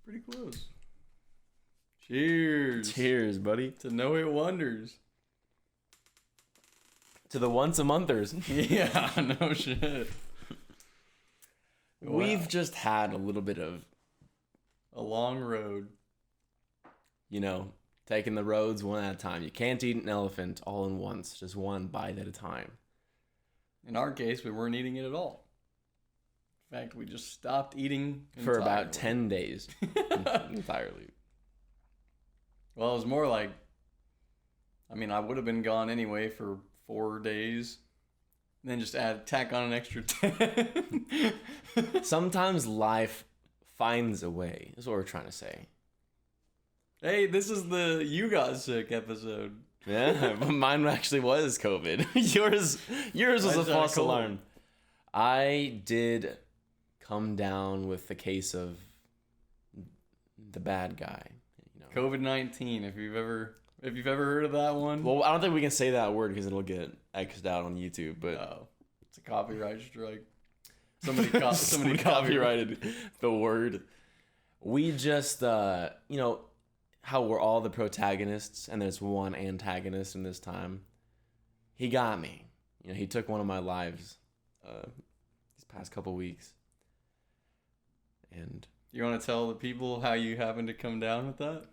Pretty close. Cheers. Cheers, buddy. To No Hit Wonders. To the once-a-monthers. Yeah, no shit. We've just had a little bit of... a long road. You know, taking the roads one at a time. You can't eat an elephant all in once. Just one bite at a time. In our case, we weren't eating it at all. In fact, we just stopped eating for entirely. about 10 days. Entirely. Well, it was more like... I mean, I would have been gone anyway for 4 days. And then just tack on an extra 10. Sometimes life finds a way, is what we're trying to say. Hey, this is the You Got Sick episode. Yeah, but mine actually was COVID. yours was a false alarm. I did come down with the case of the bad guy. You know. COVID-19, if you've ever heard of that one. Well, I don't think we can say that word because it'll get X'd out on YouTube, but it's a copyright strike. Somebody copyrighted the word. We just you know how we're all the protagonists and there's one antagonist in this time. He got me. You know, he took one of my lives these past couple weeks. And you want to tell the people how you happened to come down with that?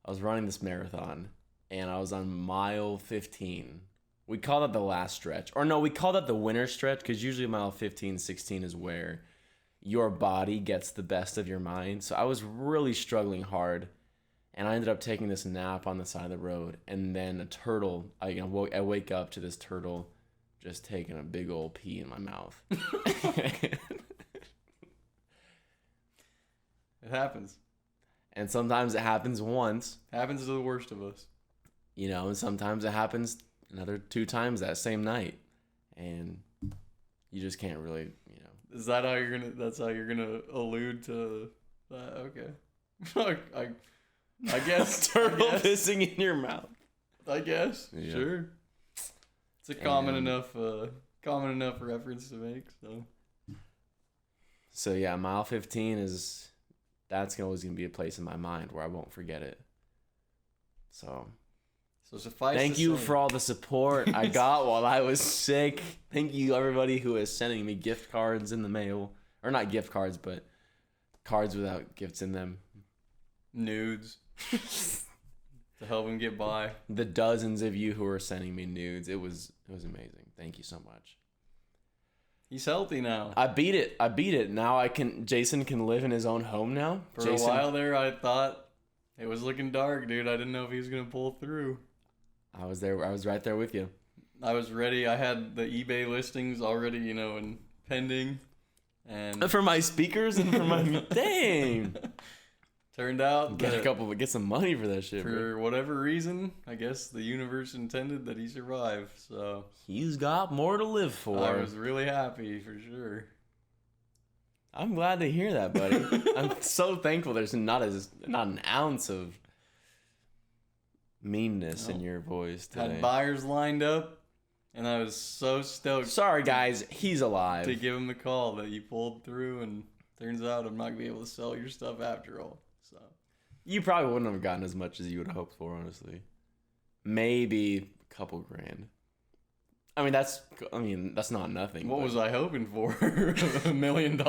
I was running this marathon and I was on mile 15. We call that the last stretch. Or no, we call that the winter stretch because usually mile 15, 16 is where your body gets the best of your mind. So I was really struggling hard. And I ended up taking this nap on the side of the road. And then a turtle, I wake up to this turtle just taking a big old pee in my mouth. It happens. And sometimes it happens once. Happens to the worst of us. You know, and sometimes it happens another 2 times that same night. And you just can't really, you know. Is that how that's how you're gonna allude to that? Okay. I guess turtle pissing in your mouth. I guess. Yeah. Sure. It's a common enough reference to make, so. So yeah, mile 15 that's always gonna be a place in my mind where I won't forget it. So suffice thank you for all the support I got while I was sick. Thank you everybody who is sending me gift cards in the mail. Or not gift cards, but cards without gifts in them. Nudes. To help him get by. The dozens of you who are sending me nudes. It was amazing. Thank you so much. He's healthy now. I beat it. Now Jason can live in his own home now. For a while there, I thought it was looking dark, dude. I didn't know if he was going to pull through. I was there. I was right there with you. I was ready. I had the eBay listings already, you know, and pending. And for my speakers and for my... Dang. Turned out get some money for that shit. For whatever reason, I guess the universe intended that he survive. So he's got more to live for. I was really happy for sure. I'm glad to hear that, buddy. I'm so thankful. There's not an ounce of meanness in your voice today. Had buyers lined up, and I was so stoked. Sorry, guys, he's alive. To give him the call that you pulled through, and turns out I'm not gonna be able to sell your stuff after all. So you probably wouldn't have gotten as much as you would have hoped for, honestly. Maybe a couple grand. I mean, that's not nothing. What was I hoping for? $1 million?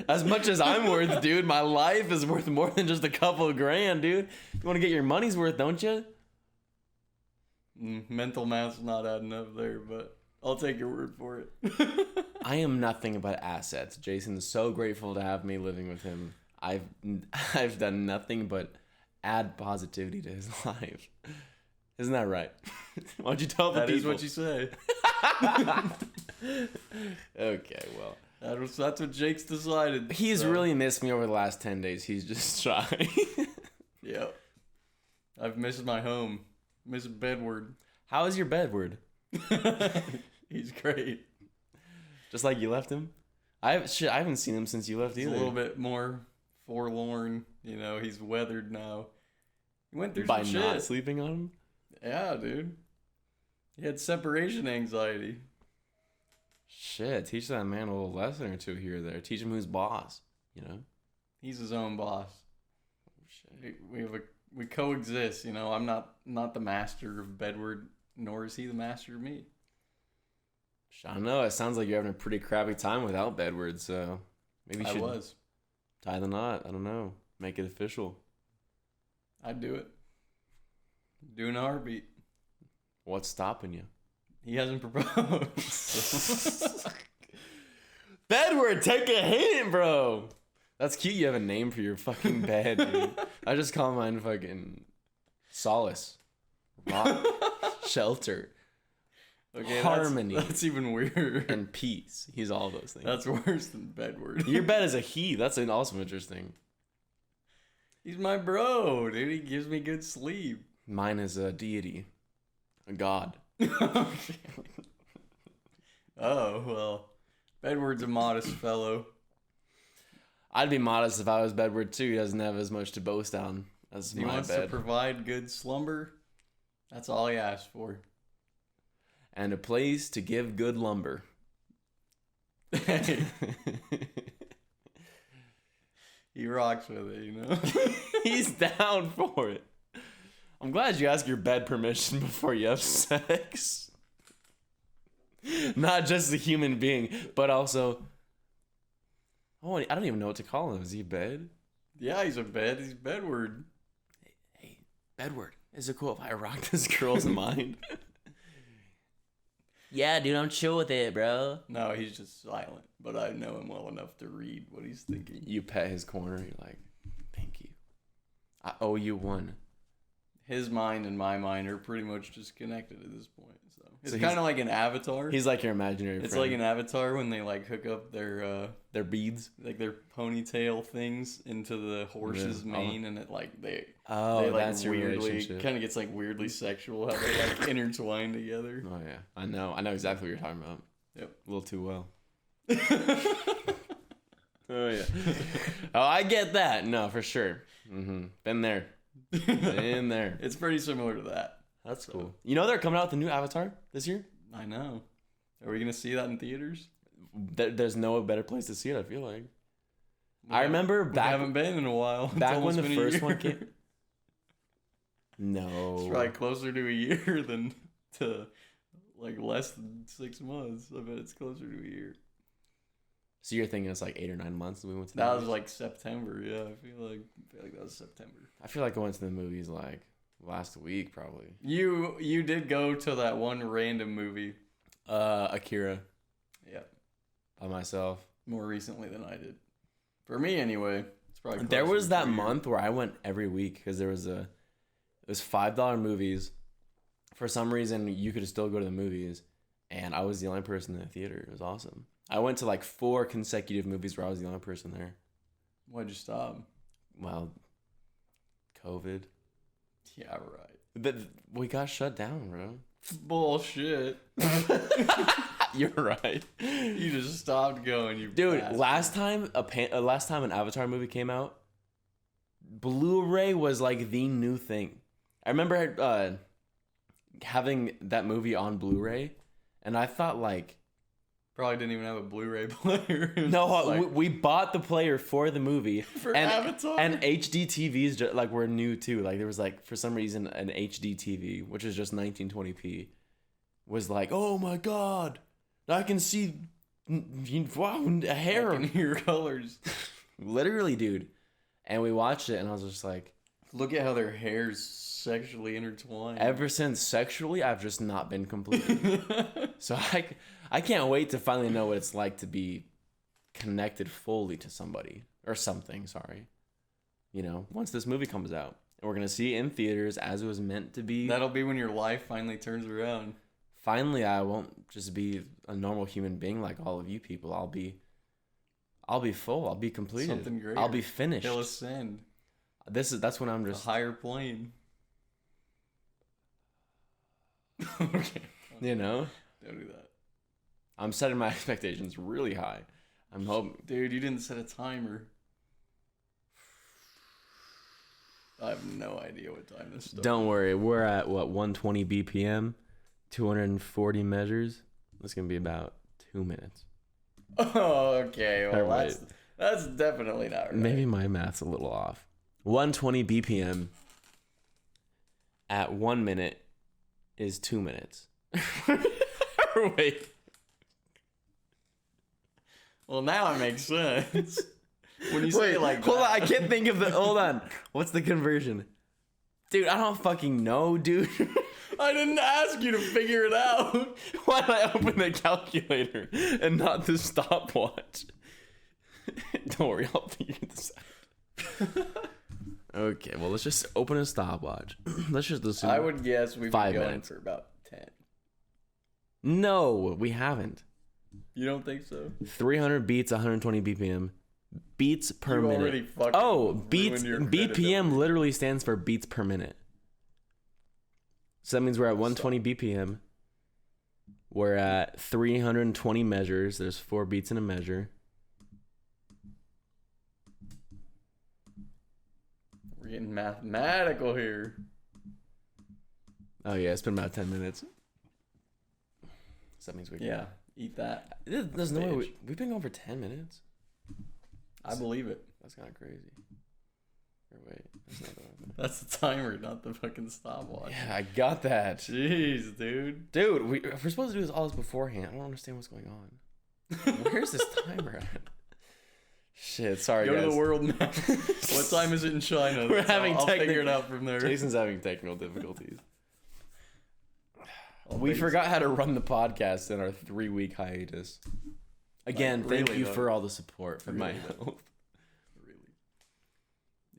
As much as I'm worth, dude. My life is worth more than just a couple of grand, dude. You want to get your money's worth, don't you? Mental math's not adding up there, but I'll take your word for it. I am nothing but assets. Jason is so grateful to have me living with him. I've done nothing but add positivity to his life. Isn't that right? Why don't you tell the people? That is what you say. Okay, well. That's what Jake's decided. He's really missed me over the last 10 days. He's just shy. Yep. I've missed my home. Missed Bedward. How is your Bedward? He's great. Just like you left him? I haven't seen him since you left either. He's a little bit more forlorn. You know, he's weathered now. He went through some shit. By not sleeping on him? Yeah, dude. He had separation anxiety. Shit, teach that man a little lesson or two here or there. Teach him who's boss, you know? He's his own boss. Oh, shit. We coexist. You know, I'm not the master of Bedward, nor is he the master of me. I don't know. It sounds like you're having a pretty crappy time without Bedward, so maybe you should tie the knot. I don't know. Make it official. I'd do it. Doing a heartbeat. What's stopping you? He hasn't proposed. Bedward, take a hint, bro. That's cute. You have a name for your fucking bed, dude. I just call mine fucking Solace, Rock, Shelter, Okay, Harmony. That's even weirder. And Peace. He's all those things. That's worse than Bedward. Your bed is a he. That's also interesting. He's my bro, dude. He gives me good sleep. Mine is a deity, a god. Okay. Oh, well. Bedward's a modest fellow. I'd be modest if I was Bedward too. He doesn't have as much to boast on as He my wants bed. to provide good slumber. That's all he asks for. And a place to give good lumber. Hey, he rocks with it, you know? He's down for it. I'm glad you ask your bed permission before you have sex. Not just a human being, but also... Oh, I don't even know what to call him. Is he a bed? Yeah, he's a bed. He's Bedward. Hey, Bedward. Is it cool if I rock this girl's mind? Yeah, dude, I'm chill with it, bro. No, he's just silent. But I know him well enough to read what he's thinking. You pet his corner. You're like, thank you. I owe you one. His mind and my mind are pretty much just connected at this point. So it's So kind of like an avatar. He's like your imaginary It's friend. like an avatar when they like hook up their beads. like their ponytail things into the horse's Yeah. mane, and it like they like That's your weirdly relationship. kind of gets like weirdly sexual how they like intertwine together. Oh yeah, I know exactly what you're talking about. Yep. A little too well. Oh yeah. Oh, I get that. No, for sure. Been there. Been there. It's pretty similar to that. That's cool. You know they're coming out with a new Avatar this year? I know. Are we gonna see that in theaters? There's no better place to see it, I feel like. I remember We back haven't been in a while. It's back when almost the been a first year. one came. No. It's probably closer to a year than to like less than 6 months. I bet it's closer to a year. So you're thinking it's like 8 or 9 months that we went to the That was movies? like September. Yeah, I feel like that was September. I feel like I went to the movies like last week probably. You did go to that one random movie. Akira Yeah, by myself. more recently than I did. For me, anyway. It's probably There closer was to that a year. month where I went every week because it was $5 movies. For some reason, you could still go to the movies, and I was the only person in the theater. It was awesome. I went to like 4 consecutive movies where I was the only person there. Why'd you stop? Well, COVID. Yeah, right. But we got shut down, bro. Bullshit. You're right, You just stopped going, you dude. bastard. Last time an Avatar movie came out, Blu-ray was like the new thing. I remember having that movie on Blu-ray, and I thought like, Probably didn't even have a Blu-ray player. It was no, just like, we bought the player for the movie for and Avatar. and HD TVs like were new too. Like there was like for some reason an HD TV, which is just 1920p, was like, oh my god, I can see, wow, a hair. I can hear colors. Literally, dude. And we watched it, and I was just like, Look at how their hair's sexually intertwined. ever since sexually, I've just not been completed. So I can't wait to finally know what it's like to be connected fully to somebody or something. Sorry, once this movie comes out, and we're gonna see it in theaters as it was meant to be. That'll be when your life finally turns around. Finally, I won't just be a normal human being like all of you people. I'll be full. I'll be completed. Something greater. I'll be finished. He'll ascend. That's when I'm A just, higher plane. Okay. Don't Don't do that. I'm setting my expectations really high. I'm hoping. Dude, you didn't set a timer. I have no idea what time this started. Don't worry, we're at 120 BPM, 240 measures. That's gonna be about 2 minutes. Oh, okay. Well, Alright. That's definitely not right. Maybe my math's a little off. 120 BPM at 1 minute is 2 minutes. Wait. Well, now it makes sense. When you say it like that. Hold on, I can't think of the. Hold on. What's the conversion? Dude, I don't fucking know, dude. I didn't ask you to figure it out. Why did I open the calculator and not the stopwatch? Don't worry, I'll figure this out. Okay, well, let's just open a stopwatch. Let's just assume. I would guess we've 5 been going minutes. for about 10. No, we haven't. You don't think so? 300 beats, 120 BPM. Beats per You minute. already fucking Oh, beats. ruined your BPM credibility. literally stands for beats per minute. So that means we're at 120 BPM. We're at 320 measures. There's 4 beats in a measure. We're getting mathematical here. Oh yeah, it's been about 10 minutes. So that means we can. Yeah, eat that. There's no way we've been going for 10 minutes. I believe it. That's kind of crazy. Or wait, that's not the one. That's the timer, not the fucking stopwatch. Yeah, I got that. Jeez, dude. Dude, we're supposed to do this all this beforehand. I don't understand what's going on. Where's this timer at? Shit, sorry Go guys. to the world map. What time is it in China? We're having I'll figure it out from there. Jason's having technical difficulties. I'll We fix forgot how to run the podcast in our 3-week hiatus. Again, Like, thank really, you though. for all the support for my Really, though. health. Really.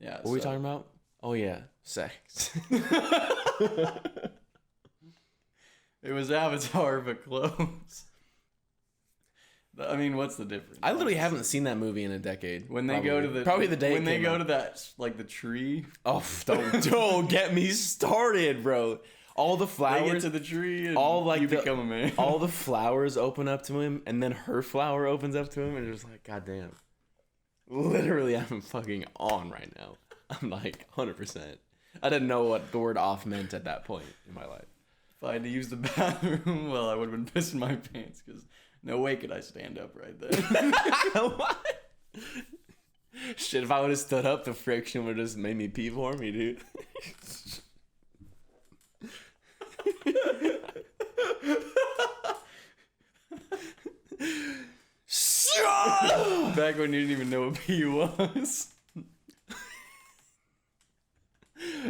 Yeah. What were we talking about? Oh yeah, sex. It was Avatar, but close. I mean, what's the difference? I literally haven't seen that movie in a decade. When they go to the probably the day when it they came go out. to that like the tree, Oh, don't get me started, bro. All the they get flowers, to the tree, and all like you the, become a man. all the flowers open up to him, and then her flower opens up to him, and it's just like, God damn. Literally, I'm fucking on right now. I'm like 100%. I didn't know what the word off meant at that point in my life. If I had to use the bathroom, well, I would have been pissing my pants because no way could I stand up right there. What? Shit, if I would have stood up, the friction would have just made me pee for me, dude. Back when you didn't even know what pee was.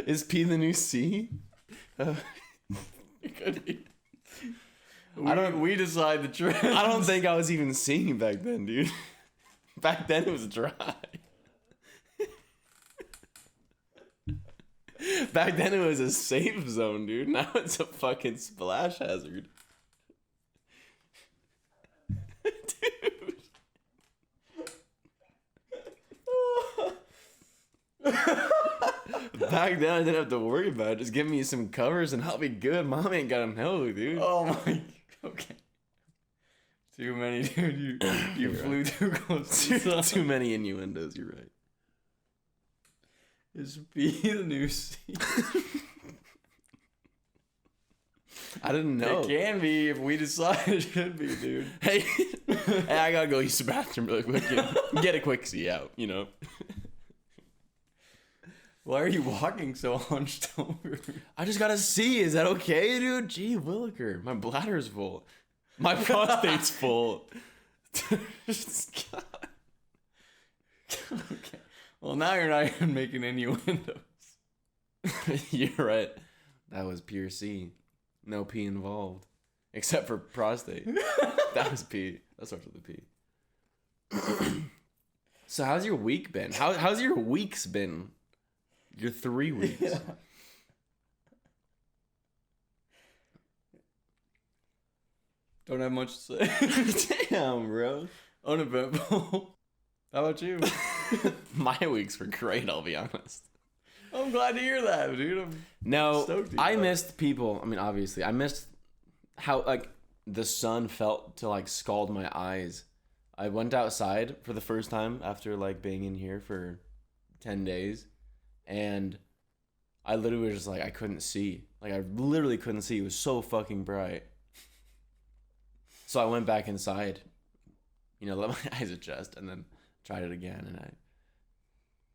Is P the new C? It could be. We decide the trend. I don't think I was even seeing back then, dude. Back then it was dry. Back then it was a safe zone, dude. Now it's a fucking splash hazard. Dude. Back then I didn't have to worry about it. Just give me some covers and I'll be good. Mom ain't got them hell, dude. Oh my. Okay. Too many, dude. You flew too close to the sun. Too many innuendos, you're right. Is B the new C? I didn't know. It can be if we decide it should be, dude. Hey, hey, I gotta go use the bathroom really quick. You know? Get a quick see out, you know. Why are you walking so hunched over? I just gotta see. Is that okay, dude? Gee, Williker, my bladder's full. My prostate's full. God. Okay. Well, now you're not even making innuendos. You're right. That was pure C. No P involved. Except for prostate. That was P. That starts with a P. So how's your week been? How's your weeks been? Your 3 weeks. Yeah. Don't have much to say. Damn, bro. Uneventful. How about you? My weeks were great, I'll be honest. I'm glad to hear that, dude. I'm No, stoked to I hear that. missed people. I mean, obviously, I missed how like the sun felt to like scald my eyes. I went outside for the first time after like being in here for 10 days, and I literally was just like I couldn't see. Like I literally couldn't see. It was so fucking bright. So I went back inside, you know, let my eyes adjust, and then tried it again, and I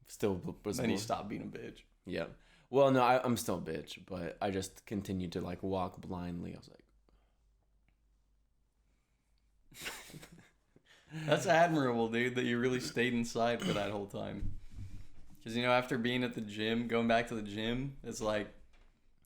still was. Then you stopped being a bitch. Yeah. Well, no, I'm still a bitch, but I just continued to like walk blindly. I was like, That's admirable, dude, that you really stayed inside for that whole time. Because, you know, after being at the gym, going back to the gym, it's like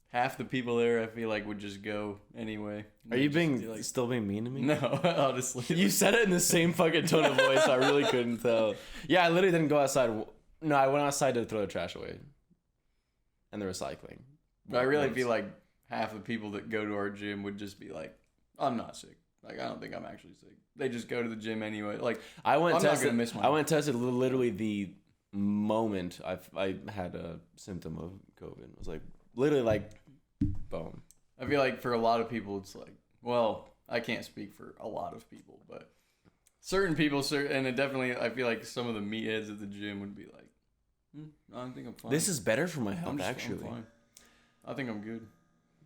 half the people there, I feel like, would just go anyway. are you still being mean to me? No, honestly. You said it in the same fucking tone of voice. I really couldn't tell. Yeah, I literally didn't go outside. No, I went outside to throw the trash away. And the recycling. But I really feel like half the people that go to our gym would just be like, I'm not sick. Like, I don't think I'm actually sick. They just go to the gym anyway. Like, I went I'm not gonna miss my. I went tested literally the moment I had a symptom of COVID. It was like literally like, boom. I feel like for a lot of people, it's like, well, I can't speak for a lot of people, but certain people, and it definitely, I feel like some of the meatheads at the gym would be like, I think I'm fine. This is better for my health, I'm actually. fine. I think I'm good.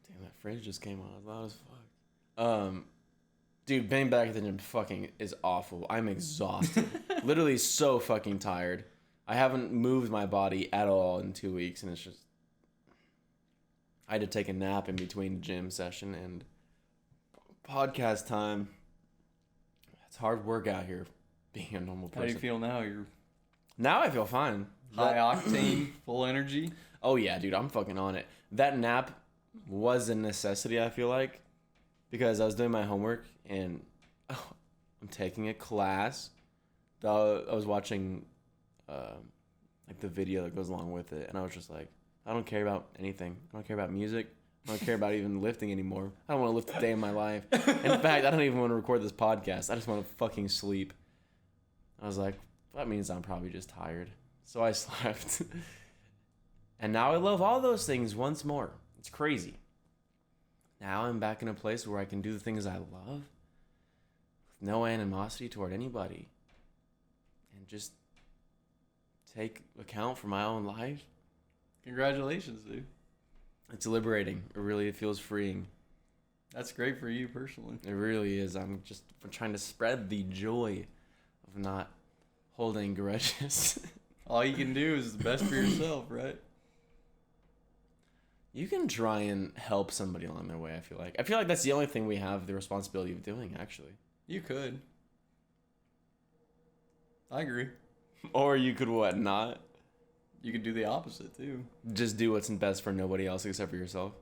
Damn, that fridge just came on as loud as fuck. Dude, being back at the gym fucking is awful. I'm exhausted. Literally so fucking tired. I haven't moved my body at all in 2 weeks, and it's just... I had to take a nap in between gym session and podcast time. It's hard work out here, being a normal person. How do you feel now? You're Now I feel fine. high octane, full energy? Oh yeah, dude, I'm fucking on it. That nap was a necessity, I feel like, because I was doing my homework and I'm taking a class. I was watching like the video that goes along with it, and I was just like, I don't care about anything. I don't care about music. I don't care about even lifting anymore. I don't want to lift a day in my life. In fact, I don't even want to record this podcast. I just want to fucking sleep. I was like, that means I'm probably just tired. So I slept. And now I love all those things once more. It's crazy. Now I'm back in a place where I can do the things I love with no animosity toward anybody. And just take account for my own life. Congratulations, dude. It's liberating. It feels freeing. That's great for you personally. It really is. I'm trying to spread the joy of not holding grudges. All you can do is the best for yourself, right? You can try and help somebody along their way, I feel like. I feel like that's the only thing we have the responsibility of doing, actually. You could. I agree. Or you could what, not? You could do the opposite, too. Just do what's best for nobody else except for yourself?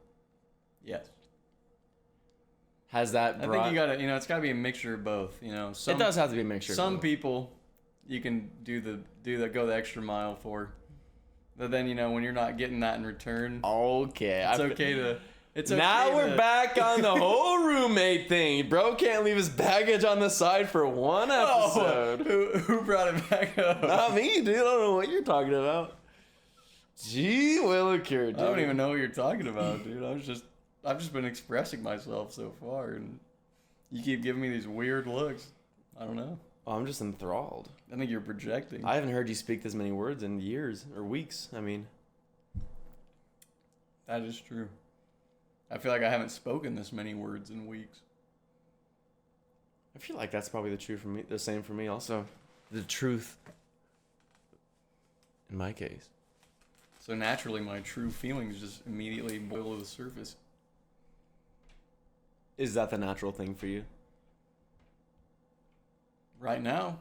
Yes. Has that I think you gotta, it's gotta be a mixture of both, It does have to be a mixture of both. Some people you can go the extra mile for. But then, when you're not getting that in return, okay. It's okay now we're back on the whole roommate thing. Bro can't leave his baggage on the side for one episode. Who brought it back up? Not me, dude. I don't know what you're talking about. Gee Willikers, dude. I don't even know what you're talking about, dude. I've just been expressing myself so far, and you keep giving me these weird looks. I don't know. Oh, I'm just enthralled. I think you're projecting. I haven't heard you speak this many words in years or weeks. I mean, that is true. I feel like I haven't spoken this many words in weeks. I feel like that's probably the same for me also. The truth in my case. So naturally my true feelings just immediately boil to the surface. Is that the natural thing for you? Right now.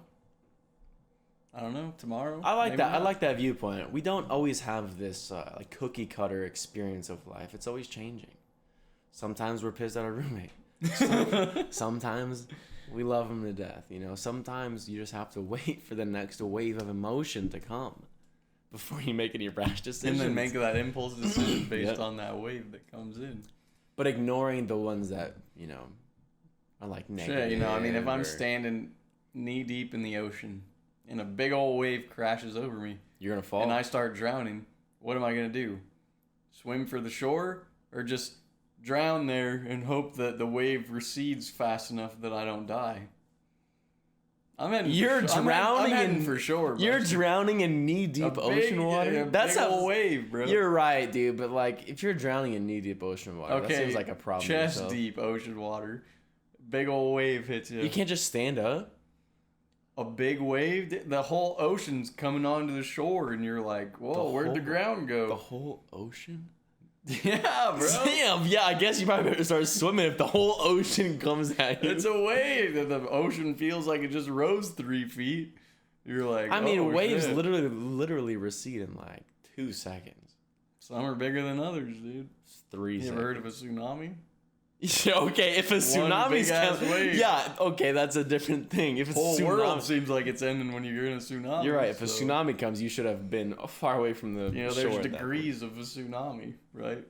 I don't know. Tomorrow. I like that. Not. I like that viewpoint. We don't always have this like cookie cutter experience of life. It's always changing. Sometimes we're pissed at our roommate. Sometimes we love him to death. Sometimes you just have to wait for the next wave of emotion to come before you make any rash decisions. And then make that impulse decision based on that wave that comes in. But ignoring the ones that, are like negative. Sure, if I'm standing knee deep in the ocean and a big old wave crashes over me. You're going to fall? And I start drowning. What am I going to do? Swim for the shore or just drown there and hope that the wave recedes fast enough that I don't die? I'm heading for shore. You're drowning in knee-deep ocean water? That's a wave, bro. You're right, dude. But, if you're drowning in knee-deep ocean water, that seems like a problem. Chest-deep ocean water. Big old wave hits you. You can't just stand up? a big wave, the whole ocean's coming onto the shore, and you're like, whoa, where'd the ground go? The whole ocean? Yeah, bro. Damn, yeah, I guess you probably better start swimming if the whole ocean comes at you. It's a wave that the ocean feels like it just rose 3 feet. You're like, I mean, waves shit. literally recede in like 2 seconds. Some are bigger than others, dude. 3 You seconds. ever heard of a tsunami? Okay, if a tsunami's big-ass wave. yeah, okay, that's a different thing. If it's Whole tsunami, world seems like it's ending when you're in a tsunami. you're right. If a so, tsunami comes, you should have been far away from the you know, shore. there's at that degrees of a tsunami, right? point.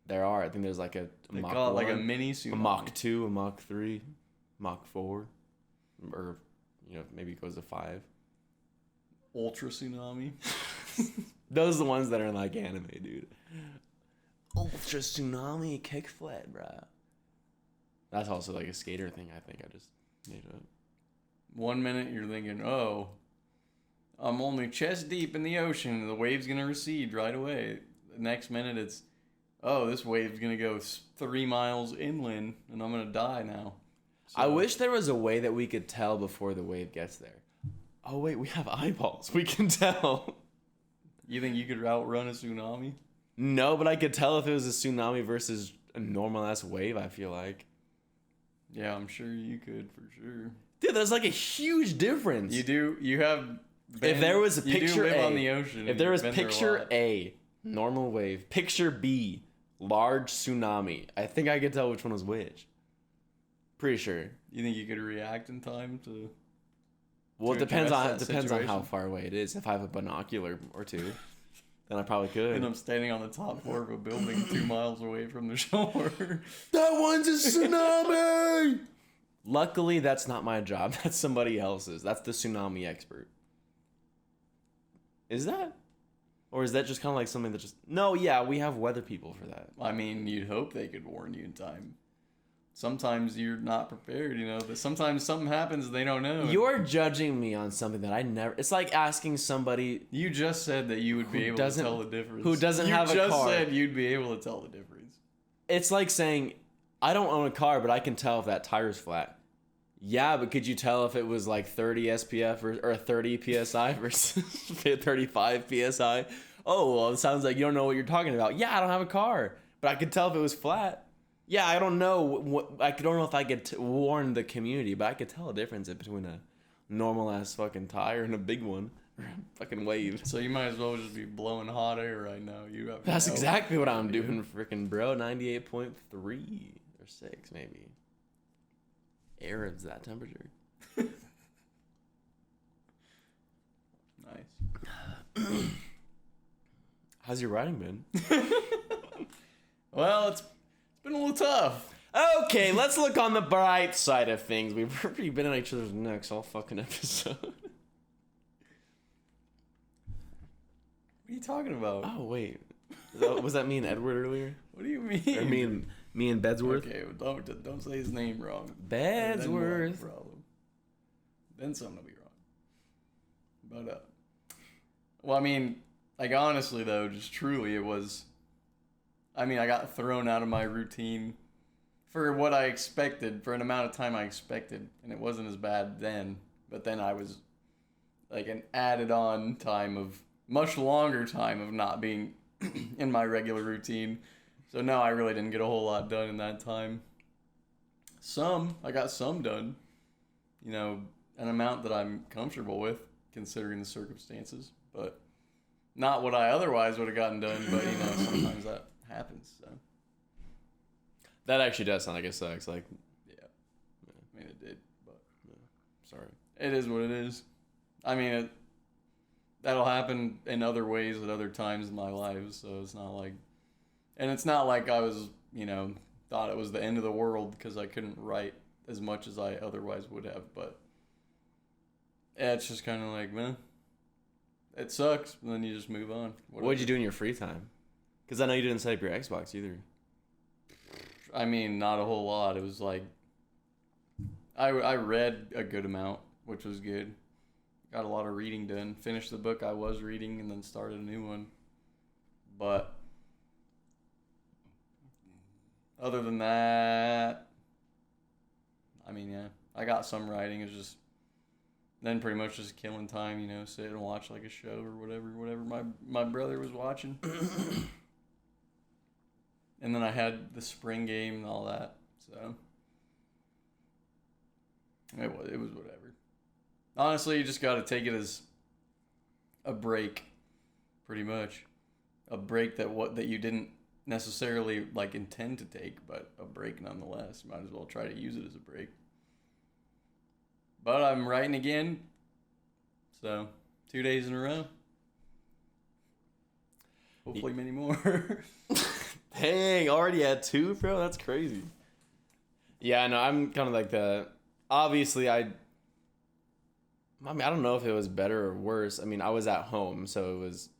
There are. I think there's like a They Mach call it 1, like a mini tsunami. a Mach 2, a Mach 3, Mach 4, or maybe it goes to 5. Ultra tsunami. Those are the ones that are in like anime, dude. Ultra tsunami kickflip, bro. That's also like a skater thing. I think I just made up. 1 minute you're thinking, oh, I'm only chest deep in the ocean. The wave's gonna recede right away. The next minute it's, oh, this wave's gonna go 3 miles inland, and I'm gonna die now. So, I wish there was a way that we could tell before the wave gets there. Oh wait, we have eyeballs. We can tell. You think you could outrun a tsunami? No, but I could tell if it was a tsunami versus a normal ass wave. I feel like. Yeah, I'm sure you could for sure. Dude, there's like a huge difference. You do. You have. Been, If there was a you picture do live A, on the ocean. if there was You've been there a picture lot. A, normal wave, picture B, large tsunami, I think I could tell which one was which. Pretty sure. You think you could react in time to? Well, it to depends on address that on how situation? far away it is. If I have a binocular or two, then I probably could. And I'm standing on the top floor of a building 2 miles away from the shore. That one's a tsunami! Luckily, that's not my job. That's somebody else's. That's the tsunami expert. Is that? Or is that just kind of like something that just... No, yeah, we have weather people for that. I mean, you'd hope they could warn you in time. Sometimes you're not prepared, you know. But sometimes something happens and they don't know. You're judging me on something that I never... It's like asking somebody... You just said that you would be able to tell the difference. who doesn't have a car. You just said you'd be able to tell the difference. It's like saying, I don't own a car, but I can tell if that tire's flat. Yeah, but could you tell if it was like 30 SPF or 30 PSI versus 35 PSI? Oh, well, it sounds like you don't know what you're talking about. Yeah, I don't have a car, but I could tell if it was flat. Yeah, I don't know. I don't know if I could warn the community, but I could tell a difference between a normal ass fucking tire and a big one. Or a fucking wave. So you might as well just be blowing hot air right now. You have That's no exactly what I'm idea. doing, freaking bro. 98.3 or 6 maybe. Arab's that temperature. Nice. How's your riding been? Well, it's been a little tough. Okay, let's look on the bright side of things. We've already been on each other's necks all fucking episode. What are you talking about? Oh wait, was that me and Edward earlier? What do you mean? Or me and Bedsworth? Okay, well, don't say his name wrong. Then we'll have a Bedsworth. problem. Then something will be wrong. But well, I mean, like honestly though, just truly, it was. I mean, I got thrown out of my routine for what I expected, for an amount of time I expected, and it wasn't as bad then. But then I was like an added on time of much longer time of not being in my regular routine. So no, I really didn't get a whole lot done in that time. I got some done. You know, an amount that I'm comfortable with, considering the circumstances. But not what I otherwise would have gotten done, but you know, sometimes that happens, so. That actually does sound like it sucks. Like, Yeah. I mean, it did, but. sorry. It is what it is. I mean, that'll happen in other ways at other times in my life, so it's not like. And it's not like I was, you know, thought it was the end of the world because I couldn't write as much as I otherwise would have, but. Yeah, it's just kind of like, man, it sucks, and then you just move on. What did you do in your free time? Because I know you didn't set up your Xbox either. I mean, not a whole lot. It was like, I read a good amount, which was good. Got a lot of reading done. Finished the book I was reading and then started a new one. But other than that, I mean, yeah, I got some writing. It's just Then pretty much just killing time, sit and watch like a show or whatever my brother was watching. And then I had the spring game and all that, so it was whatever. Honestly, you just got to take it as a break, pretty much. A break that you didn't necessarily like intend to take, but a break nonetheless. Might as well try to use it as a break. But I'm writing again, so 2 days in a row. Hopefully many more. Dang, already at 2, bro? That's crazy. Yeah, no, I'm kind of like obviously, I mean, I don't know if it was better or worse. I mean, I was at home, so it was,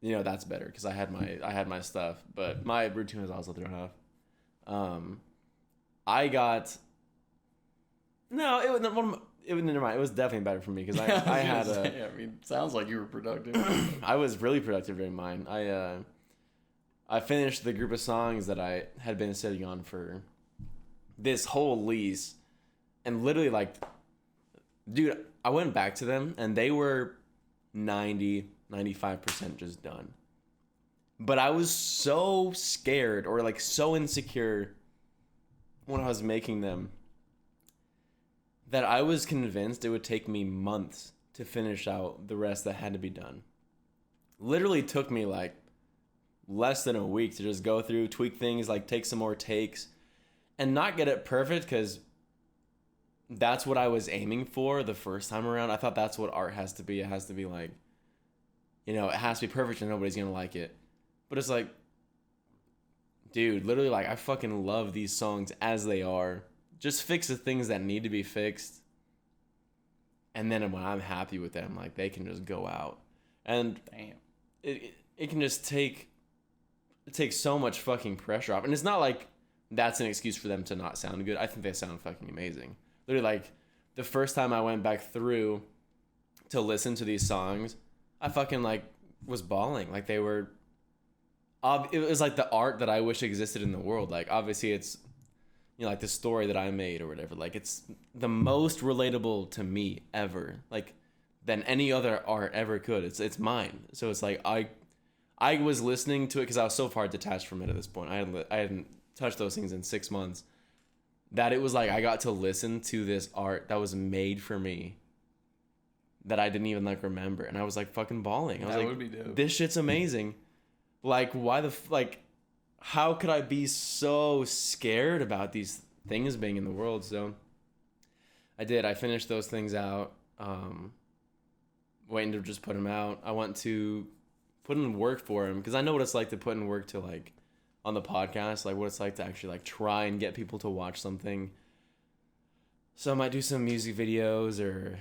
that's better because I had my stuff. But my routine was also thrown off. I got no, it was never mind. It was definitely better for me because I had a. I mean, sounds like you were productive. I was really productive during mine. I finished the group of songs that I had been sitting on for this whole lease, and literally like, dude, I went back to them and they were 95% just done. But I was so scared or like so insecure when I was making them that I was convinced it would take me months to finish out the rest that had to be done. Literally took me like less than a week to just go through, tweak things, like take some more takes and not get it perfect because that's what I was aiming for the first time around. I thought that's what art has to be. It has to be like, it has to be perfect and nobody's going to like it. But it's like, dude, literally like I fucking love these songs as they are. Just fix the things that need to be fixed. And then when I'm happy with them, like they can just go out. And damn, it can just take so much fucking pressure off. And it's not like that's an excuse for them to not sound good. I think they sound fucking amazing. Literally, like the first time I went back through to listen to these songs, I fucking like was bawling. Like they were, it was like the art that I wish existed in the world. Like obviously it's, like the story that I made or whatever. Like it's the most relatable to me ever. Like than any other art ever could. It's mine. So it's like I was listening to it because I was so far detached from it at this point. I hadn't touched those things in 6 months. That it was like I got to listen to this art that was made for me that I didn't even like remember, and I was like fucking bawling. I was that like, would be dope. This shit's amazing. Like why how could I be so scared about these things being in the world? So I did. I finished those things out. Waiting to just put them out. I want to put in work for them because I know what it's like to put in work to like on the podcast, like what it's like to actually like try and get people to watch something. So I might do some music videos or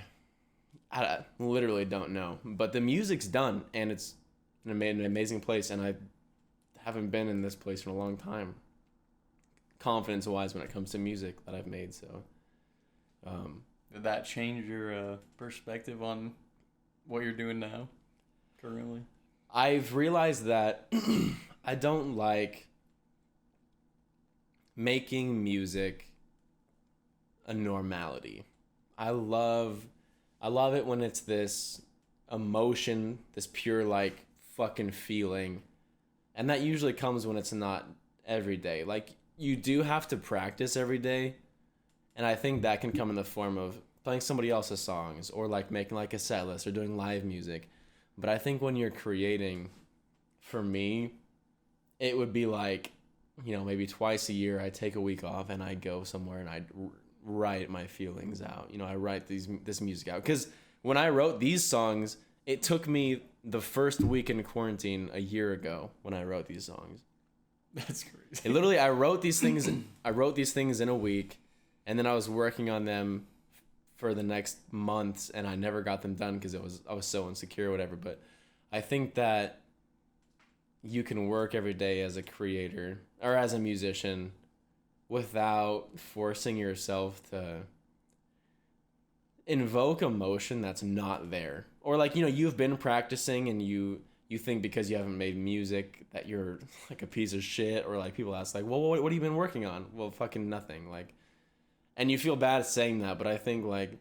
I literally don't know. But the music's done and it's an amazing place, and I haven't been in this place for a long time, confidence wise, when it comes to music that I've made. So did that change your perspective on what you're doing now currently? I've realized that I don't like making music a normality. I love it when it's this emotion, this pure like fucking feeling. And that usually comes when it's not every day. Like, you do have to practice every day. And I think that can come in the form of playing somebody else's songs or, like, making, like, a set list or doing live music. But I think when you're creating, for me, it would be like, maybe twice a year I take a week off and I go somewhere and I write my feelings out. I write this music out. Because when I wrote these songs, it took me the first week in quarantine a year ago when I wrote these songs. That's crazy. Literally, I wrote these things in a week, and then I was working on them for the next months, and I never got them done because I was so insecure or whatever. But I think that you can work every day as a creator or as a musician without forcing yourself to invoke emotion that's not there. Or like, you've been practicing and you think because you haven't made music that you're like a piece of shit, or like people ask like, well, what have you been working on? Well, fucking nothing. Like, and you feel bad saying that, but I think like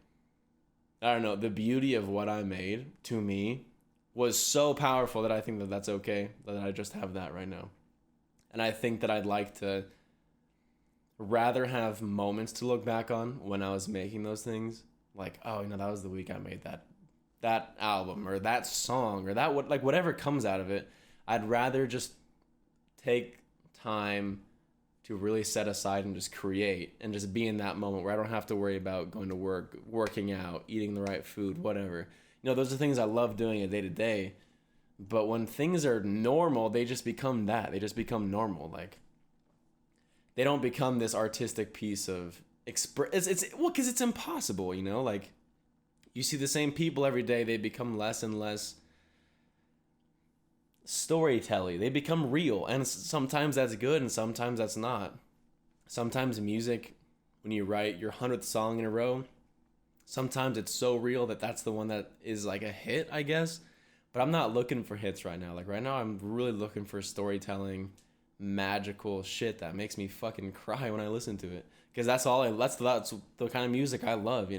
I don't know, the beauty of what I made to me was so powerful that I think that that's okay, that I just have that right now. And I think that I'd like to rather have moments to look back on when I was making those things. Like, oh, that was the week I made that album or that song or whatever comes out of it. I'd rather just take time to really set aside and just create and just be in that moment where I don't have to worry about going to work, working out, eating the right food, whatever. Those are things I love doing day to day. But when things are normal, they just become that. They just become normal. Like, they don't become this artistic piece of because it's impossible, Like, you see the same people every day. They become less and less storytelling. They become real, and sometimes that's good and sometimes that's not. Sometimes music, when you write your 100th song in a row, sometimes it's so real that that's the one that is like a hit, I guess. But I'm not looking for hits right now. Like, right now I'm really looking for storytelling, magical shit that makes me fucking cry when I listen to it, because that's the kind of music I love.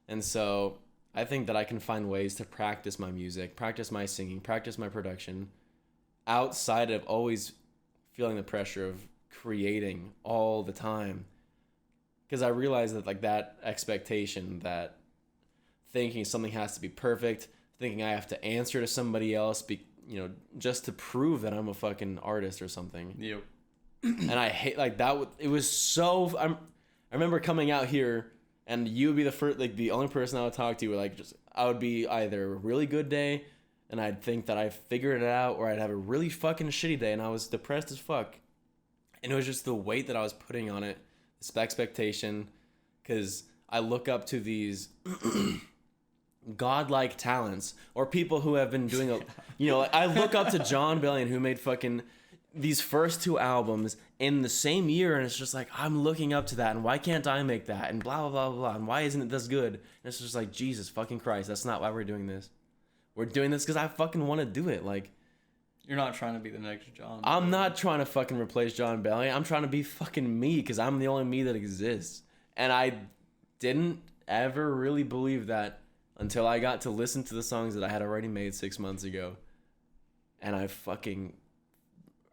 And so I think that I can find ways to practice my music, practice my singing, practice my production outside of always feeling the pressure of creating all the time. Because I realize that, like, that expectation, that thinking something has to be perfect, thinking I have to answer to somebody else, just to prove that I'm a fucking artist or something. Yep. And I hate, like, that. It was so. I remember coming out here, and you would be the only person I would talk to. I would be either a really good day, and I'd think that I figured it out, or I'd have a really fucking shitty day, and I was depressed as fuck. And it was just the weight that I was putting on it, this expectation, because I look up to these godlike talents, or people who have been doing I look up to John Bellion, who made fucking these first 2 albums in the same year, and it's just like, I'm looking up to that, and why can't I make that, and blah blah blah blah, and why isn't it this good? And it's just like, Jesus fucking Christ, that's not why we're doing this. We're doing this because I fucking want to do it. Like, you're not trying to be the next John. I'm not trying to fucking replace John Bellion. I'm trying to be fucking me, because I'm the only me that exists. And I didn't ever really believe that until I got to listen to the songs that I had already made 6 months ago. And I fucking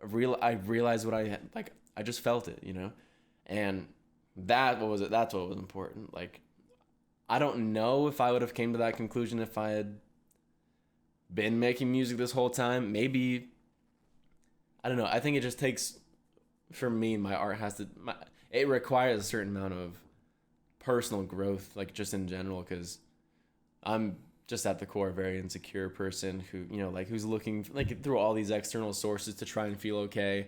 realized what I had, like, I just felt it, And that's what was important. Like, I don't know if I would have came to that conclusion if I had been making music this whole time. Maybe, I don't know. I think it just takes, for me, my art it requires a certain amount of personal growth, like, just in general, because I'm just at the core a very insecure person who, who's looking, like, through all these external sources to try and feel okay.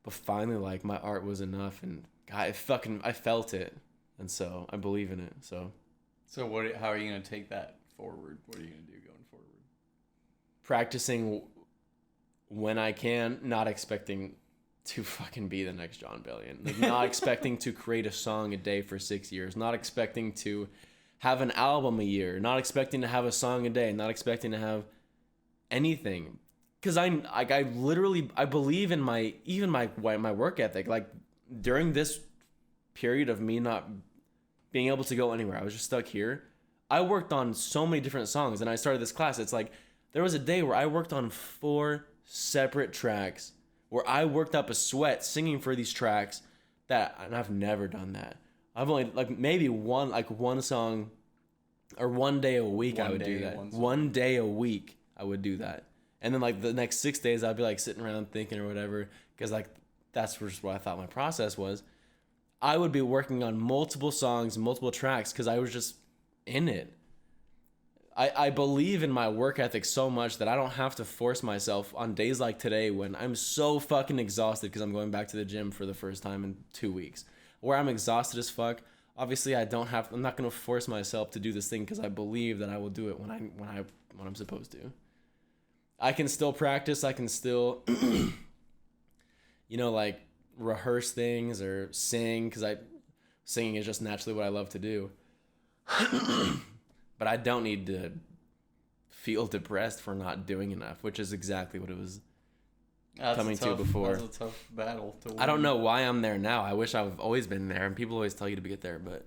But finally, like, my art was enough, and God, I felt it, and so I believe in it. So how are you gonna take that forward? What are you gonna do going forward? Practicing when I can, not expecting to fucking be the next John Bellion. Like, not expecting to create a song a day for 6 years, not expecting to have an album a year, not expecting to have a song a day, not expecting to have anything. Because I believe in my work ethic. Like, during this period of me not being able to go anywhere, I was just stuck here. I worked on so many different songs, and I started this class. It's like, there was a day where I worked on 4 separate tracks, where I worked up a sweat singing for these tracks, and I've never done that. I've only, like, maybe one song, or one day a week I would do that. One day a week I would do that. And then, like, the next 6 days I'd be, like, sitting around thinking or whatever, because, like, that's just what I thought my process was. I would be working on multiple songs, multiple tracks, because I was just in it. I believe in my work ethic so much that I don't have to force myself on days like today when I'm so fucking exhausted because I'm going back to the gym for the first time in 2 weeks, where I'm exhausted as fuck. Obviously, I'm not going to force myself to do this thing, because I believe that I will do it when I'm supposed to. I can still practice. I can still, like, rehearse things or sing, because singing is just naturally what I love to do. But I don't need to feel depressed for not doing enough, which is exactly what it was to before. That's a tough battle to win. I don't know why I'm there now. I wish I've always been there, and people always tell you to get there, but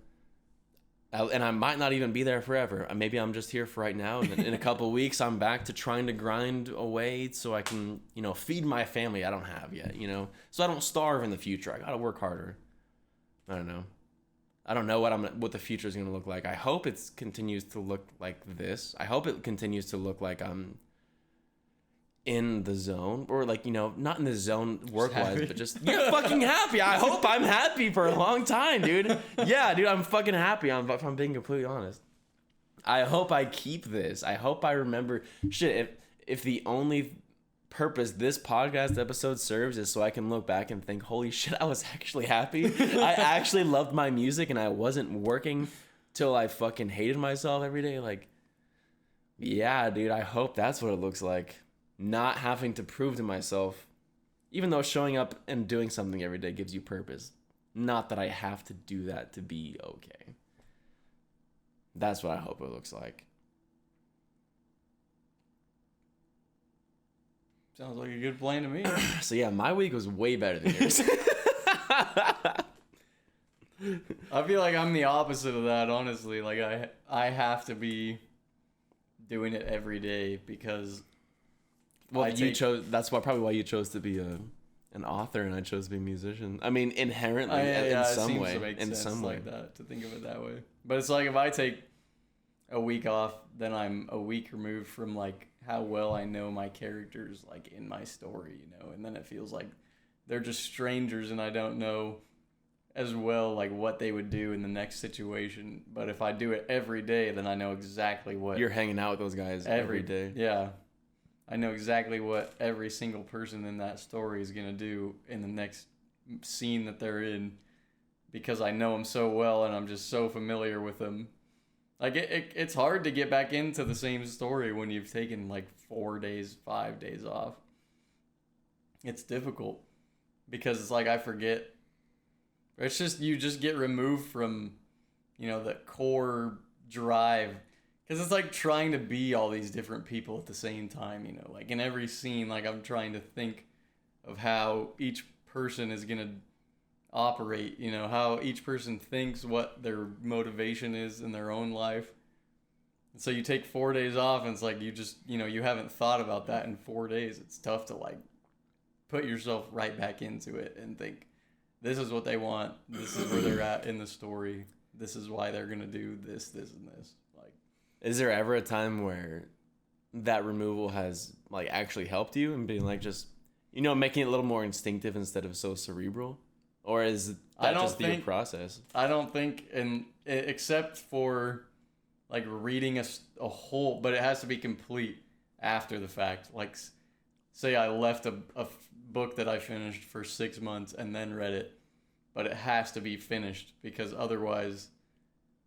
And I might not even be there forever. Maybe I'm just here for right now. And then in a couple of weeks, I'm back to trying to grind away so I can, feed my family I don't have yet, So I don't starve in the future. I got to work harder. I don't know. I don't know what the future is going to look like. I hope it continues to look like this. I hope it continues to look like I'm in the zone, or like, not in the zone work-wise, but just fucking happy. I hope I'm happy for a long time, dude. Yeah, dude, I'm fucking happy. If I'm being completely honest. I hope I keep this. I hope I remember. Shit, if the only purpose this podcast episode serves is so I can look back and think, holy shit, I was actually happy. I actually loved my music and I wasn't working till I fucking hated myself every day. Like, yeah, dude, I hope that's what it looks like. Not having to prove to myself, even though showing up and doing something every day gives you purpose. Not that I have to do that to be okay. That's what I hope it looks like. Sounds like a good plan to me. So yeah, my week was way better than yours. I feel like I'm the opposite of that, honestly. Like I have to be doing it every day because that's probably why you chose to be an author and I chose to be a musician. I mean, inherently, in some way, like that, to think of it that way. But it's like if I take a week off, then I'm a week removed from like how well I know my characters like in my story, and then it feels like they're just strangers and I don't know as well like what they would do in the next situation. But if I do it every day, then I know exactly what you're hanging out with those guys every day. Yeah. I know exactly what every single person in that story is going to do in the next scene that they're in because I know them so well and I'm just so familiar with them. Like, it's hard to get back into the same story when you've taken, like, 4 days, 5 days off. It's difficult because it's like I forget. It's just, you just get removed from, the core drive. Because it's like trying to be all these different people at the same time, like in every scene, like I'm trying to think of how each person is going to operate, how each person thinks, what their motivation is in their own life. And so you take 4 days off and it's like you just, you haven't thought about that in 4 days. It's tough to like put yourself right back into it and think, this is what they want. This is where they're at in the story. This is why they're going to do this, this, and this. Is there ever a time where that removal has like actually helped you and being like just, making it a little more instinctive instead of so cerebral? Or is that just the process? I don't think, except for like reading a whole, but it has to be complete after the fact. Like, say I left a book that I finished for 6 months and then read it, but it has to be finished because otherwise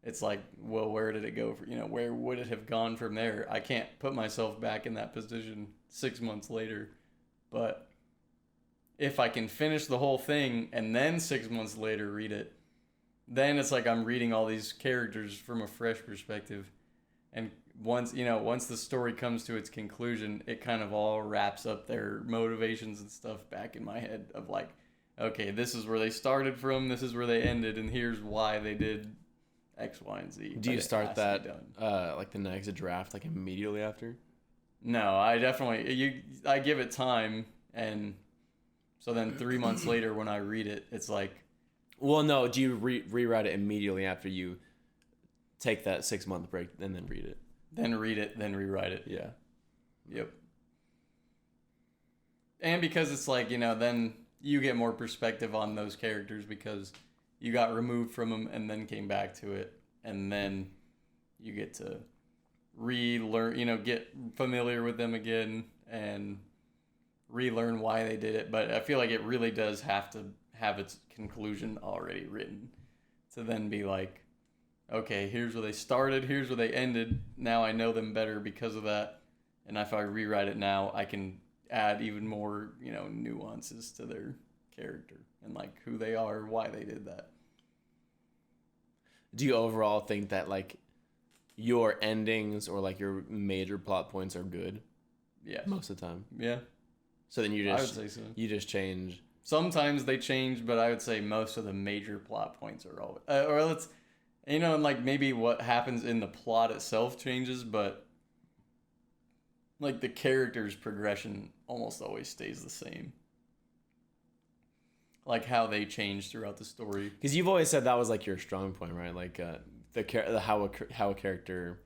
it's like, well, where did it go? Where would it have gone from there? I can't put myself back in that position 6 months later. But if I can finish the whole thing and then 6 months later read it, then it's like I'm reading all these characters from a fresh perspective. And once the story comes to its conclusion, it kind of all wraps up their motivations and stuff back in my head of like, okay, this is where they started from, this is where they ended, and here's why they did X, Y, and Z. Do you start that like the next draft like immediately after? No, I give it time, and so then 3 months later when I read it, it's like, well, no, do you rewrite it immediately after you take that 6 month break and then read it? Then read it, then rewrite it. Yeah. Yep. And because it's like, then you get more perspective on those characters because you got removed from them and then came back to it, and then you get to relearn, get familiar with them again and relearn why they did it. But I feel like it really does have to have its conclusion already written to then be like, okay, here's where they started, here's where they ended. Now I know them better because of that. And if I rewrite it now, I can add even more, nuances to their character and like who they are, why they did that. Do you overall think that like your endings or like your major plot points are good? Yeah. Most of the time. Yeah. So then I would say so. You just change. Sometimes they change, but I would say most of the major plot points are always, You know, and like maybe what happens in the plot itself changes, but like the character's progression almost always stays the same. Like how they change throughout the story. Because you've always said that was like your strong point, right? Like how a character.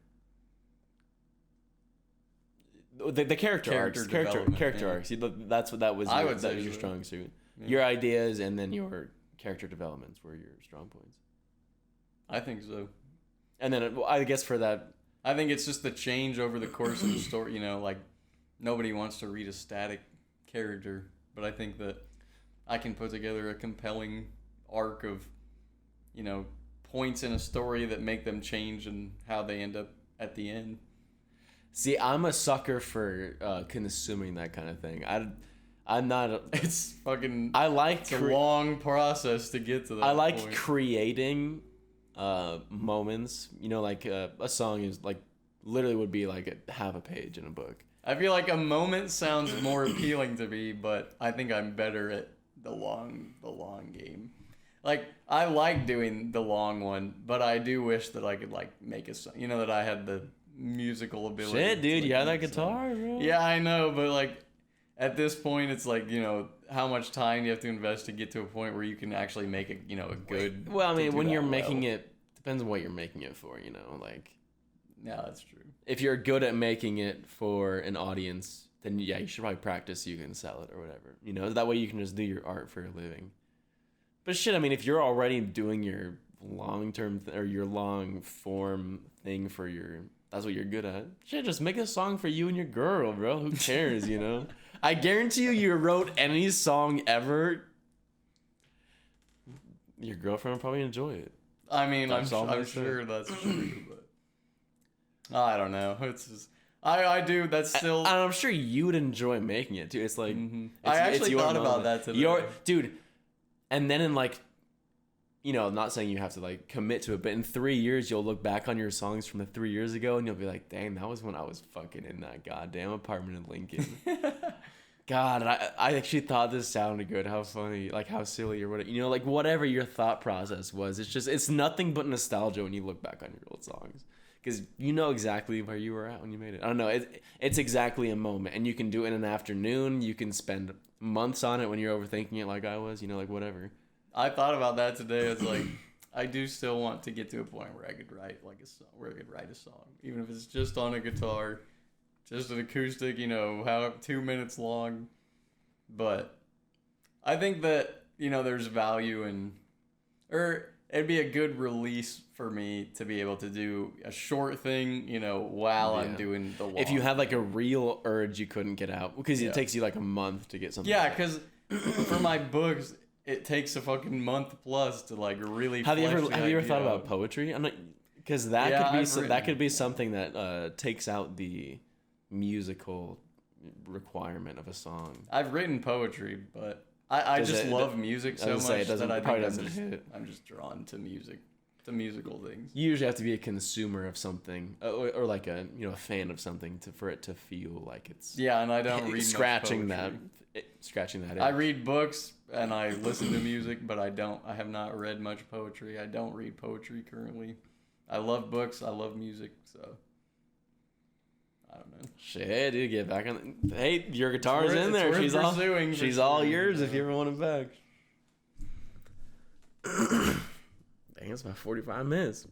The character arcs. That's what that was. I would say that was your so. strong suit. Yeah. Your ideas and then your character developments were your strong points. I think so. And then I guess for that, I think it's just the change over the course of the story. You know, like nobody wants to read a static character, but I think that I can put together a compelling arc of, you know, points in a story that make them change and how they end up at the end. see, I'm a sucker for consuming that kind of thing. I'm not. It's fucking. I like. It's a long process to get to that. I like point. creating moments. You know, like a song is like literally would be like half a page in a book. I feel like a moment sounds more appealing to me, but I think I'm better at the long game. Like I like doing the long one, but I do wish that I could like make a song. You know, that I had the musical ability. Shit, dude, to, you like, have that make a song. guitar, bro. Yeah, I know, but like at this point, it's like, you know, how much time you have to invest to get to a point where you can actually make a, you know, a good. Well, I mean, to do when that you're well. making it, depends on what you're making it for. You know, like Yeah, that's true. if you're good at making it for an audience, then yeah, you should probably practice so you can sell it or whatever. You know, that way you can just do your art for a living. But shit, I mean, if you're already doing your long-term or your long-form thing for your, that's what you're good at. Shit, just make a song for you and your girl, bro. Who cares, you know? I guarantee you wrote any song ever, your girlfriend will probably enjoy it. I mean, I'm That's sure that's true, but I don't know. It's just, I do. That's still. And I'm sure you would enjoy making it too. It's like I actually your thought about moment. that today. Dude, and then in like, you know, not saying you have to like commit to it, but in 3 years you'll look back on your songs from the 3 years ago and you'll be like, dang, that was when I was fucking in that goddamn apartment in Lincoln. God, I actually thought this sounded good. How funny, like how silly or whatever. You know, like whatever your thought process was, it's nothing but nostalgia when you look back on your old songs. Because you know exactly where you were at when you made it. I don't know. It's exactly a moment. And you can do it in an afternoon. You can spend months on it when you're overthinking it like I was. You know, like whatever. I thought about that today. It's like, I do still want to get to a point where I could write like a song, where I could write a song. Even if it's just on a guitar, just an acoustic, you know, how 2 minutes long. But I think that, you know, there's value in, or it'd be a good release for me to be able to do a short thing, you know, while I'm doing the long. If you had like a real urge you couldn't get out, because Yeah. it takes you like a month to get something. Yeah, because for my books, it takes a fucking month plus to like really. Have you flesh the ever idea thought about out. poetry? I'm not, because that Yeah, could be I've written. that could be something that takes out the musical requirement of a song. I've written poetry, but I Does just it- love music so I was gonna say, much it doesn't- that I probably think doesn't hit. I'm just drawn to music, to musical things. You usually have to be a consumer of something, or like a a fan of something for it to feel like it's Yeah, and I don't read scratching much that poetry. scratching that. I itch. read books and I listen to music, but I have not read much poetry. I don't read poetry currently. I love books. I love music. So I don't know. Shit, dude, get back on. Hey, your guitar's worth- in it's there. worth She's all pursuing for she's all sure, yours if yeah. you ever want it back. Dang, it's about 45 minutes.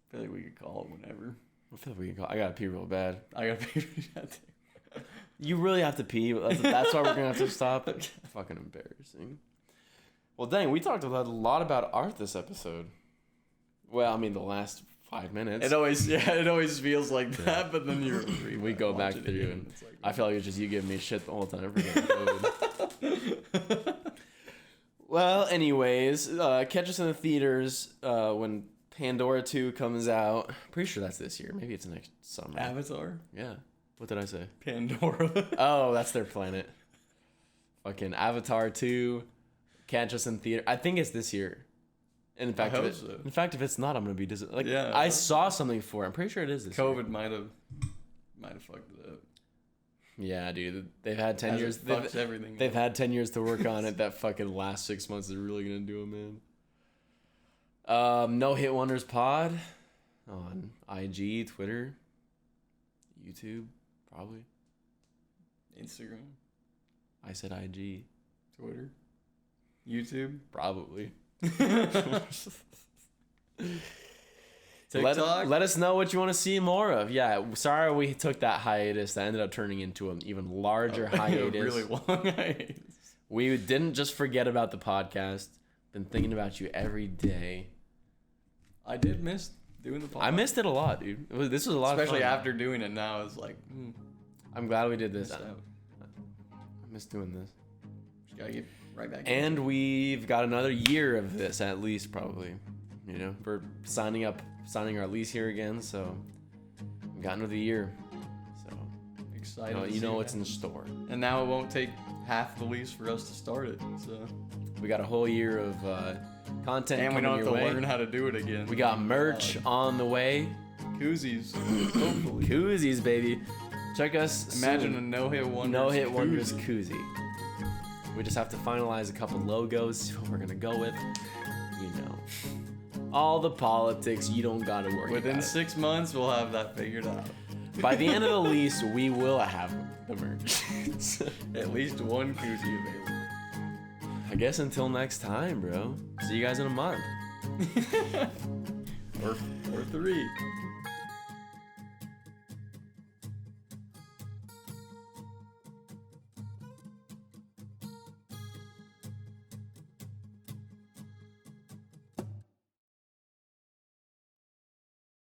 I feel like we could call it whenever. I feel like we can call. I gotta pee real bad. I gotta be that too. You really have to pee. That's why we're gonna have to stop. Fucking embarrassing. Well, dang, we talked a lot about art this episode. Well, I mean, the last 5 minutes. It always feels like that, but then We go back watch it through, again, and it's like, I feel like it's just you giving me shit the whole time. Well, anyways, catch us in the theaters when Pandora 2 comes out. Pretty sure that's this year. Maybe it's next summer. Avatar, Yeah. What did I say? Pandora. Oh, that's their planet. Fucking Avatar 2. Catch us in theater. I think it's this year. And in fact, hope if so. in fact, if it's not, I'm gonna be disappointed. Like, Yeah, I I hope saw something for it. I'm pretty sure it is this year. COVID might have fucked it up. Yeah, dude. They've had 10 As years. it fucks everything They've up. had 10 years to work on it. That fucking last 6 months is really gonna do it, man. No Hit Wonders Pod on IG, Twitter, YouTube, probably. Instagram, I said IG, Twitter, YouTube, probably. TikTok. Let us know what you want to see more of. Yeah, sorry we took that hiatus. That ended up turning into an even larger hiatus. A really long hiatus. We didn't just forget about the podcast. Been thinking about you every day. I did miss doing the podcast. I missed it a lot, dude. This was a lot Especially of fun. after doing it now. It's like, I'm glad we did this. missed out. I miss doing this. Just gotta get right back. And we've got another year of this at least, probably. You know, we're signing our lease here again, so we've got another year. So Excited. you know what's in store. And now it won't take half the lease for us to start it. So. We got a whole year of content And we coming don't have your to way. learn how to do it again. We got merch on the way. Koozies. Hopefully. Koozies, baby. Check us. Imagine soon. a no-hit wonders. No-hit wonders koozie. We just have to finalize a couple logos, see what we're gonna go with. You know, all the politics. You don't gotta worry. Within about 6 months, we'll have that figured out. it. By the end of the lease, we will have the merch. At least one koozie available. I guess until next time, bro. See you guys in a month. or 3.